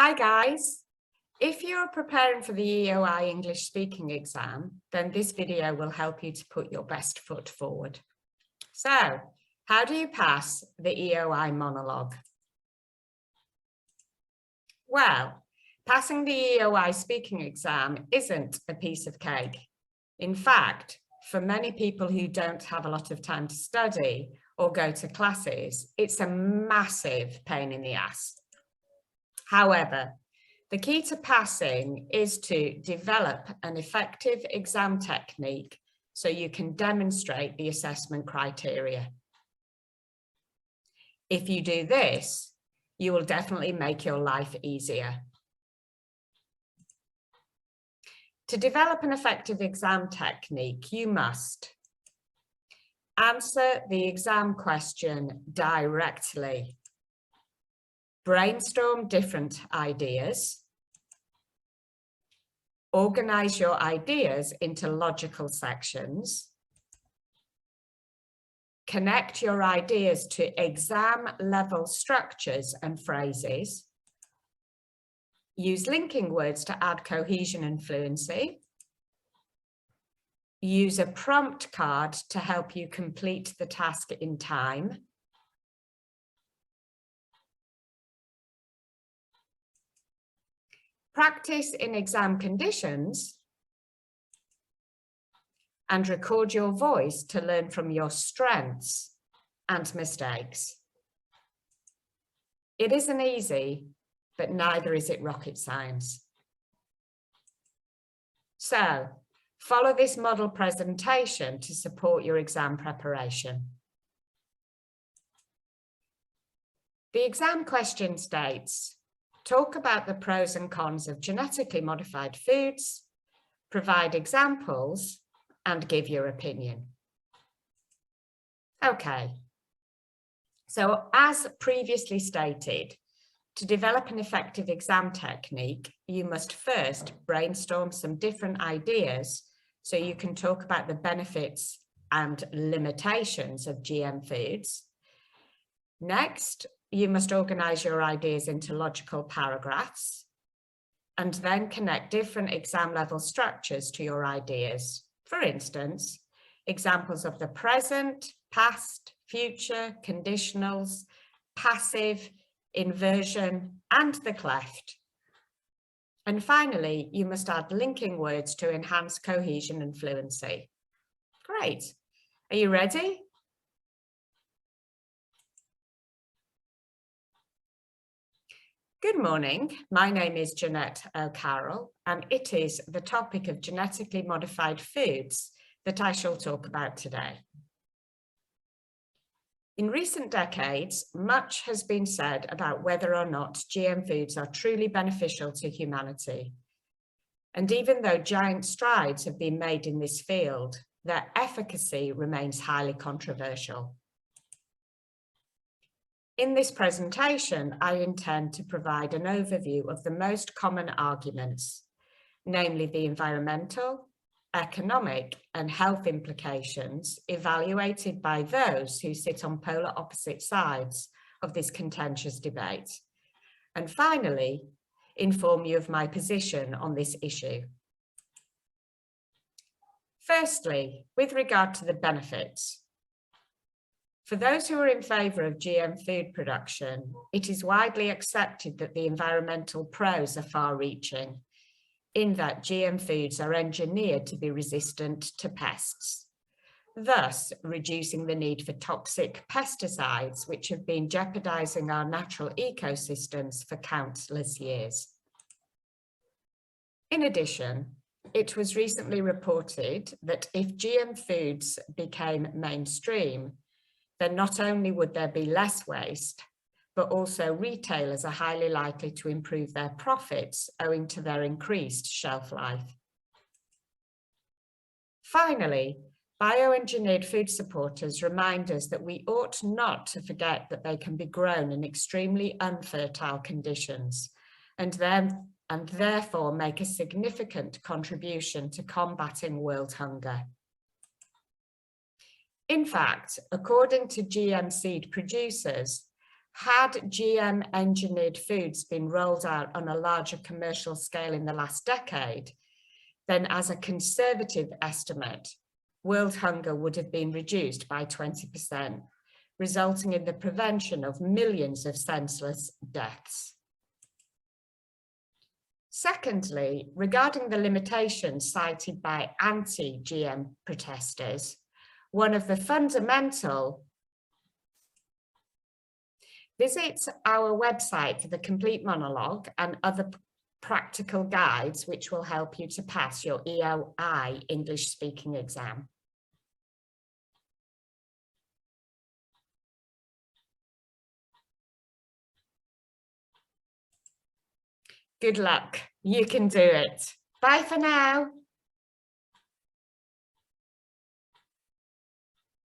Hi guys, if you're preparing for the EOI English speaking exam, then this video will help you to put your best foot forward. So, how do you pass the EOI monologue? Well, passing the EOI speaking exam isn't a piece of cake. In fact, for many people who don't have a lot of time to study or go to classes, it's a massive pain in the ass. However, the key to passing is to develop an effective exam technique so you can demonstrate the assessment criteria. If you do this, you will definitely make your life easier. To develop an effective exam technique, you must answer the exam question directly. Brainstorm different ideas. Organize your ideas into logical sections. Connect your ideas to exam level structures and phrases. Use linking words to add cohesion and fluency. Use a prompt card to help you complete the task in time. Practice in exam conditions and record your voice to learn from your strengths and mistakes. It isn't easy, but neither is it rocket science. So, follow this model presentation to support your exam preparation. The exam question states, talk about the pros and cons of genetically modified foods, provide examples, and give your opinion. Okay, so as previously stated, to develop an effective exam technique, you must first brainstorm some different ideas so you can talk about the benefits and limitations of GM foods. Next, you must organize your ideas into logical paragraphs and then connect different exam level structures to your ideas. For instance, examples of the present, past, future, conditionals, passive, inversion, and the cleft. And finally, you must add linking words to enhance cohesion and fluency. Great. Are you ready? Good morning, my name is Jeanette O'Carroll, and it is the topic of genetically modified foods that I shall talk about today. In recent decades, much has been said about whether or not GM foods are truly beneficial to humanity. And even though giant strides have been made in this field, their efficacy remains highly controversial. In this presentation, I intend to provide an overview of the most common arguments, namely the environmental, economic, and health implications evaluated by those who sit on polar opposite sides of this contentious debate. And finally, inform you of my position on this issue. Firstly, with regard to the benefits. For those who are in favour of GM food production, it is widely accepted that the environmental pros are far-reaching, in that GM foods are engineered to be resistant to pests, thus reducing the need for toxic pesticides, which have been jeopardising our natural ecosystems for countless years. In addition, it was recently reported that if GM foods became mainstream, then not only would there be less waste, but also retailers are highly likely to improve their profits owing to their increased shelf life. Finally, bioengineered food supporters remind us that we ought not to forget that they can be grown in extremely unfertile conditions and therefore make a significant contribution to combating world hunger. In fact, according to GM seed producers, Had GM engineered foods been rolled out on a larger commercial scale in the last decade, then as a conservative estimate, world hunger would have been reduced by 20%, resulting in the prevention of millions of senseless deaths. Secondly, regarding the limitations cited by anti-GM protesters, one of the fundamental. Visit our website for the complete monologue and other practical guides which will help you to pass your EOI English speaking exam. Good luck. You can do it. Bye for now.